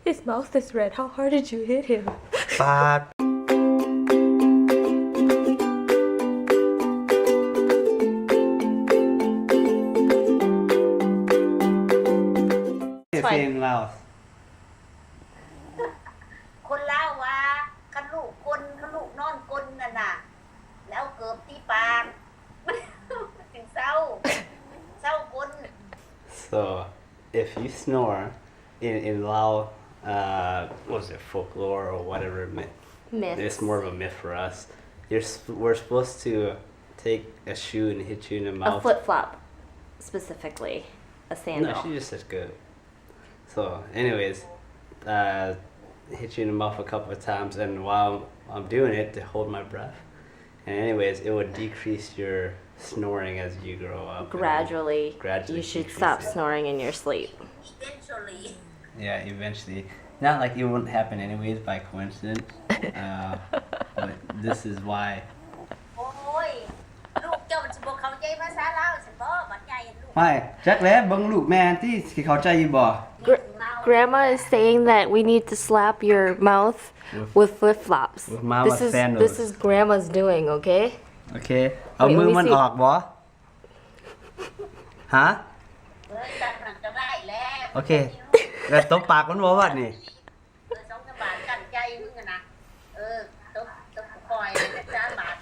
His mouth is red. How hard did you hit him? ปาด It's เพล fine. งเรา คนเล่าว่าขันลูกกลขันลูกนอนกลน่ะน่ะแล้วเกิดที่ปากถึงเศร้าเศร้ากล So if you snore in Lao what was it folklore or whatever myth Myths. it's more of a myth for us we're supposed to take a shoe and hit you in the A mouth flip flop, specifically. A sandal. no she just said good so anyways hit you in the mouth a couple of times and while I'm doing it to hold my breath and anyways it would decrease your snoring as you grow up Gradually, Gradually you should decrease stop it. snoring in your sleep. eventually Yeah, eventually. Not like it wouldn't happen anyways by coincidence. But this is why. โอ้ยลูกเจ้ามันสิบอกเขาใจภาษาลาวสิบ่บัดใหญ่ลูก ไม่จักแล้วเบิ่งลูกแม่ที่สิเข้าใจอยู่บ่ Grandma is saying that we need to slap your mouth with flip flops. With mama's sandals. This is Grandma's doing, okay? โอเค เอา Wait, มือ let me มัน see. ออกบ่ฮะ เอ้ยจังหนังจะได้แล้ว โอเคแล้วตบปากมันบ่ว่านี่ สองสามบาทกันใจมึงอะนะตบคอยจานบาท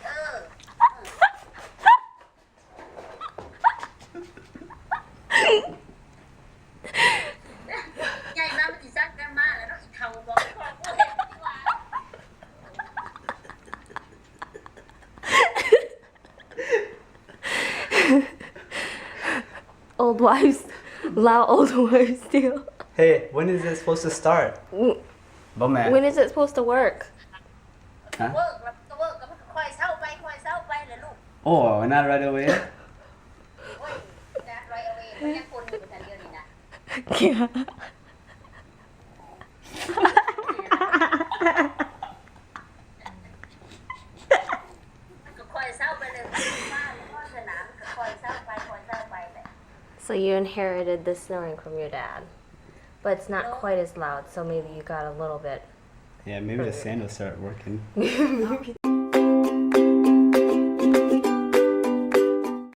ใหญ่มากมันสิซักกันมาแล้วเนาะอีกเขาบอกพ่อกูเห็นดีกว่า Old wives, loud old wives deal. Hey when is it supposed to start บ่แม่ When is it supposed to work? ฮะ เวิร์กแล้วก็เวิร์กก็มันค่อยเศร้าไปเลยลูก Oh not right away โอ้ยนะรอยเอาเองมันยังคนอยู่แต่เดียวนี่นะ Yeah. มันก็ค่อยเศร้าไปเลยบ้านพ่อสนามก็ค่อยเศร้าไปเลย So you inherited the snoring from your dad, but it's not quite as loud. So maybe you got a little bit. Yeah maybe the sandals start working